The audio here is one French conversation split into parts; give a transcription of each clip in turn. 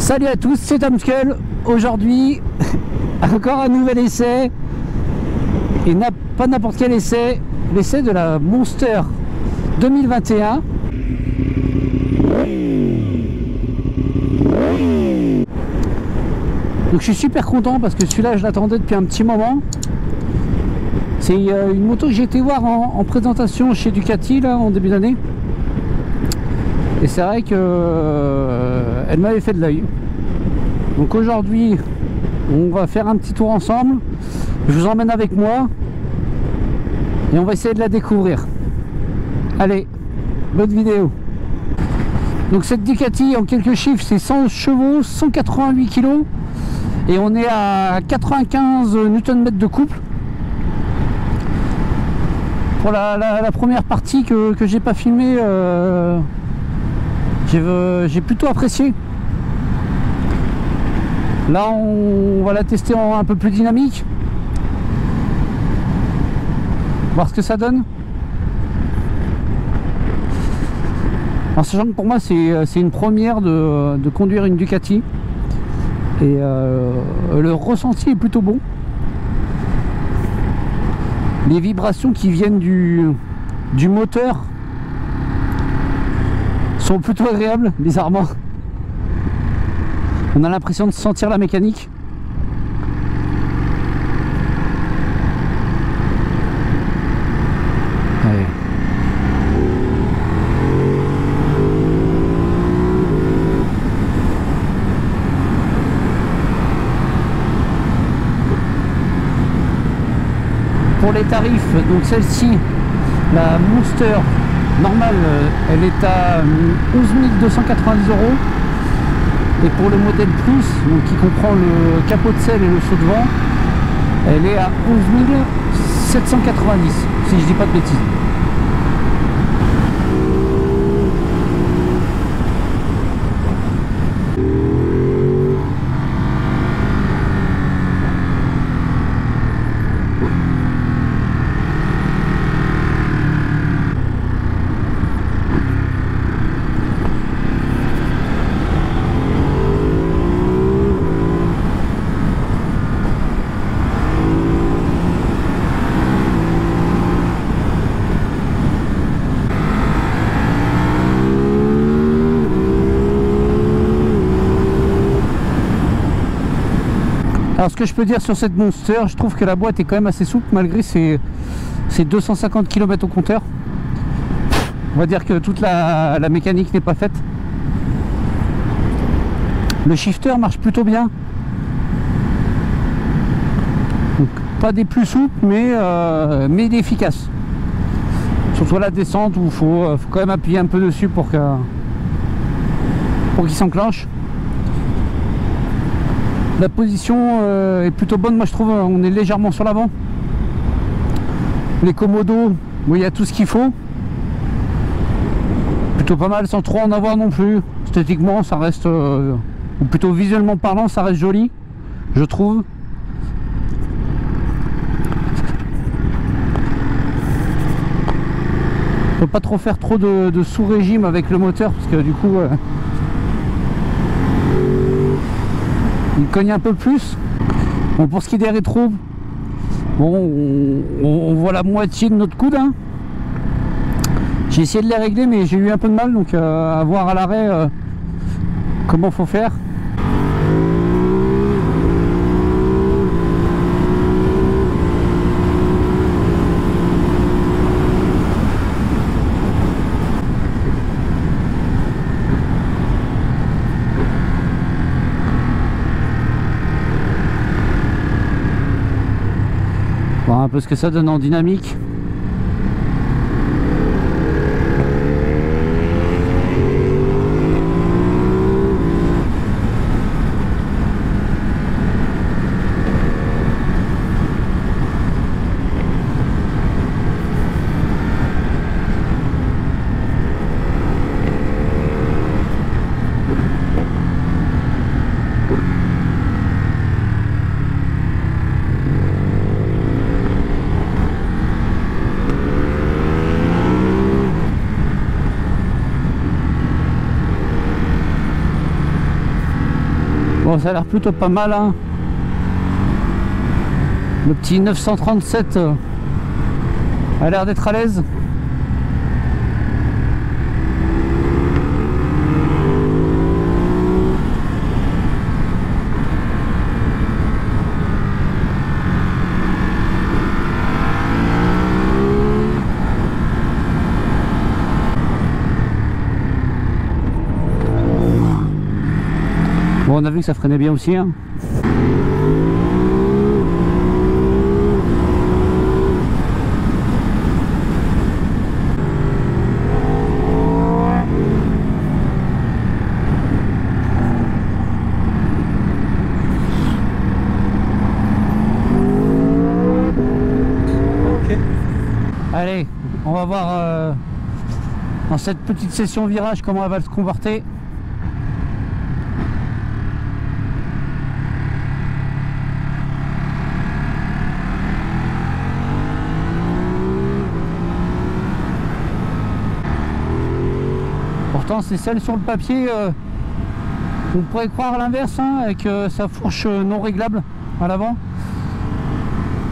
Salut à tous, c'est Tomskull. Aujourd'hui, encore un nouvel essai. Et pas n'importe quel essai, l'essai de la Monster 2021. Donc je suis super content parce que celui-là je l'attendais depuis un petit moment. C'est une moto que j'ai été voir en présentation chez Ducati là, en début d'année. Et c'est vrai que elle m'avait fait de l'œil. Donc aujourd'hui on va faire un petit tour ensemble. Je vous emmène avec moi et on va essayer de la découvrir. Allez, bonne vidéo. Donc cette Ducati en quelques chiffres, c'est 100 chevaux, 188 kg et on est à 95 Nm de couple. Pour la première partie que j'ai pas filmé, j'ai plutôt apprécié. Là on va la tester en un peu plus dynamique, voir ce que ça donne. En sachant que pour moi c'est une première de conduire une Ducati et le ressenti est plutôt bon. Les vibrations qui viennent du moteur sont plutôt agréables, bizarrement. On a l'impression de sentir la mécanique. Allez. Pour les tarifs, donc celle-ci, la Monster normale, elle est à 11 290 €. Et pour le modèle plus, donc qui comprend le capot de selle et le saut de vent, elle est à 11 790, si je dis pas de bêtises. Alors ce que je peux dire sur cette Monster, je trouve que la boîte est quand même assez souple malgré ses 250 km au compteur. On va dire que toute la mécanique n'est pas faite. Le shifter marche plutôt bien. Donc, pas des plus souples mais il est efficace. Surtout à la descente où il faut quand même appuyer un peu dessus pour qu'il s'enclenche. La position est plutôt bonne, moi je trouve. On est légèrement sur l'avant. Les commodos, il y a tout ce qu'il faut. Plutôt pas mal sans trop en avoir non plus. Esthétiquement ça reste, ou plutôt visuellement parlant, ça reste joli, je trouve. On peut pas trop faire trop de sous-régime avec le moteur parce que du coup il cogne un peu plus. Bon, pour ce qui est des rétros, bon, on voit la moitié de notre coude, hein. J'ai essayé de les régler mais j'ai eu un peu de mal, donc à voir à l'arrêt comment faut faire. Voir un peu ce que ça donne en dynamique. Bon, ça a l'air plutôt pas mal, hein. Le petit 937 a l'air d'être à l'aise. Bon, on a vu que ça freinait bien aussi, hein. Ok. Allez, on va voir dans cette petite session virage comment elle va se comporter. Pourtant c'est celle sur le papier, on pourrait croire l'inverse, hein, avec sa fourche non réglable à l'avant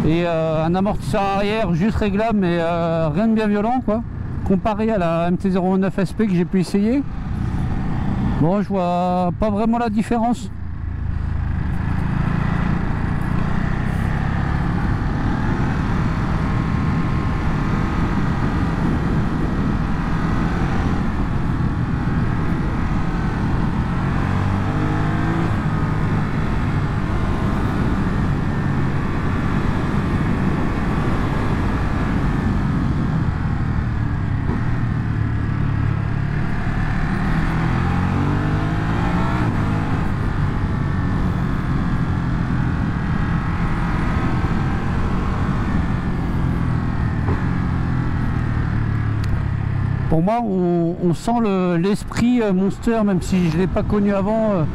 et un amortisseur arrière juste réglable, mais rien de bien violent quoi, comparé à la MT-09 SP que j'ai pu essayer. Bon, je vois pas vraiment la différence. Pour moi, on sent l'esprit Monster, même si je ne l'ai pas connu avant.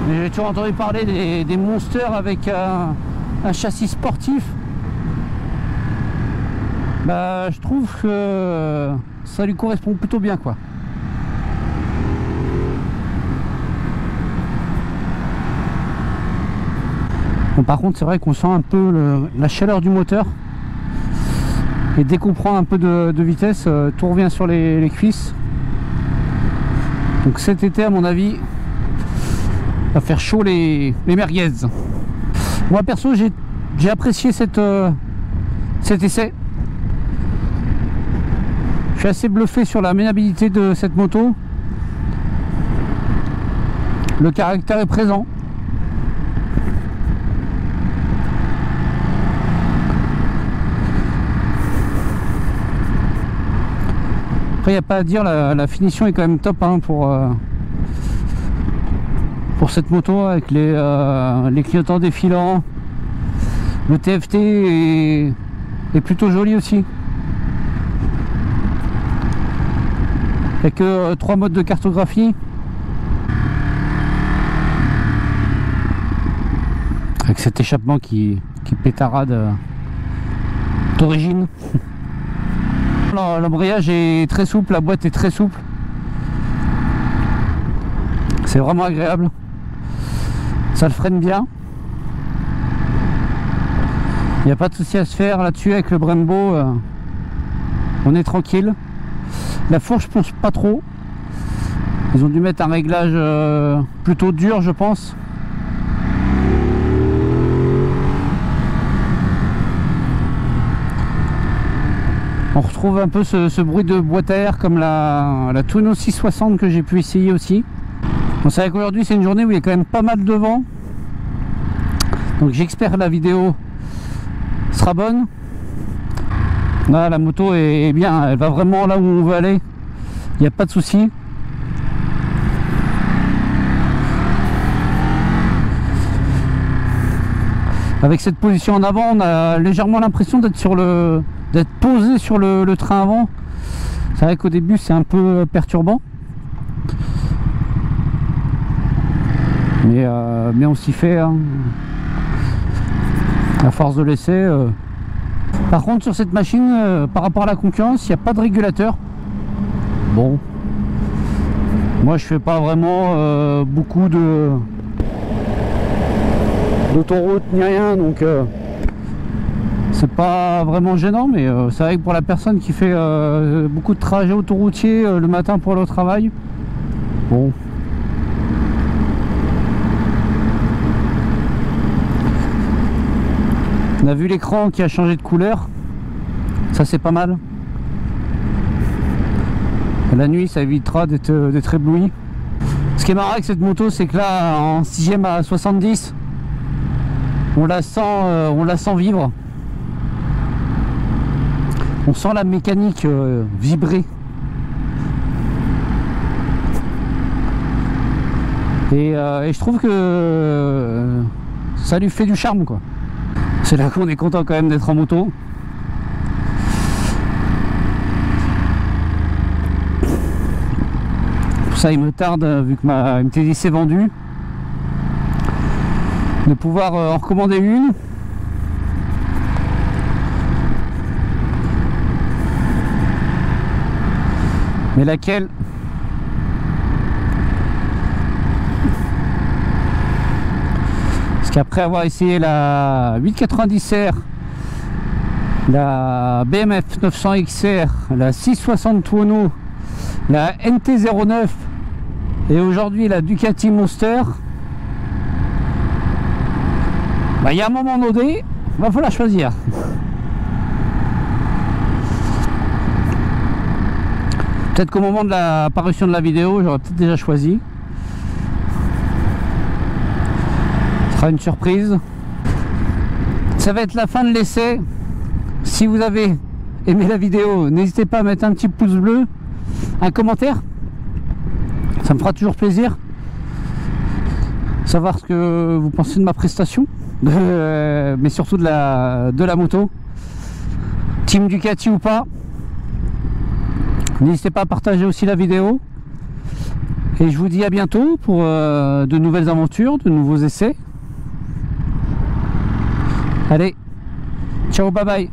Mais j'ai toujours entendu parler des Monster avec un châssis sportif. Bah, je trouve que ça lui correspond plutôt bien, quoi. Bon, par contre, c'est vrai qu'on sent un peu la chaleur du moteur. Et dès qu'on prend un peu de vitesse, tout revient sur les cuisses. Donc cet été, à mon avis, va faire chaud les merguez. Moi perso, j'ai apprécié cet essai. Je suis assez bluffé sur la maniabilité de cette moto. Le caractère est présent. Après, il n'y a pas à dire, la finition est quand même top, hein, pour cette moto, avec les clignotants défilants. Le TFT est plutôt joli aussi. Il n'y a que 3 modes de cartographie. Avec cet échappement qui pétarade d'origine. L'embrayage est très souple, la boîte est très souple. C'est vraiment agréable. Ça le freine bien. Il n'y a pas de souci à se faire là-dessus avec le Brembo. On est tranquille. La fourche pense pas trop. Ils ont dû mettre un réglage plutôt dur, je pense. On retrouve un peu ce bruit de boîte à air comme la Twingo 660 que j'ai pu essayer aussi. Bon, c'est vrai qu'aujourd'hui c'est une journée où il y a quand même pas mal de vent. Donc j'espère que la vidéo sera bonne. Là, la moto est bien, elle va vraiment là où on veut aller. Il n'y a pas de souci. Avec cette position en avant, on a légèrement l'impression d'être posé sur le train avant. C'est vrai qu'au début c'est un peu perturbant, mais on s'y fait, hein. À force de l'essai. Par contre, sur cette machine, par rapport à la concurrence, il n'y a pas de régulateur. Bon, moi je fais pas vraiment beaucoup d'autoroute ni rien, donc c'est pas vraiment gênant, mais c'est vrai que pour la personne qui fait beaucoup de trajets autoroutiers le matin pour aller au travail, bon. On a vu l'écran qui a changé de couleur, ça c'est pas mal. La nuit ça évitera d'être ébloui. Ce qui est marrant avec cette moto, c'est que là en 6ème à 70, on la sent vivre. On sent la mécanique vibrer. Et je trouve que ça lui fait du charme, quoi. C'est là qu'on est content quand même d'être en moto. Pour ça il me tarde, vu que ma MT-10 est vendue, de pouvoir en recommander une. Mais laquelle? Parce qu'après avoir essayé la 890R, la BMF 900 XR, la 660 Tuono, la NT09 et aujourd'hui la Ducati Monster, bah, il y a un moment donné, il va falloir choisir. Peut-être qu'au moment de la parution de la vidéo, j'aurais peut-être déjà choisi. Ce sera une surprise. Ça va être la fin de l'essai. Si vous avez aimé la vidéo, n'hésitez pas à mettre un petit pouce bleu, un commentaire. Ça me fera toujours plaisir. Savoir ce que vous pensez de ma prestation, mais surtout de la moto. Team Ducati ou pas. N'hésitez pas à partager aussi la vidéo. Et je vous dis à bientôt pour de nouvelles aventures, de nouveaux essais. Allez, ciao, bye bye.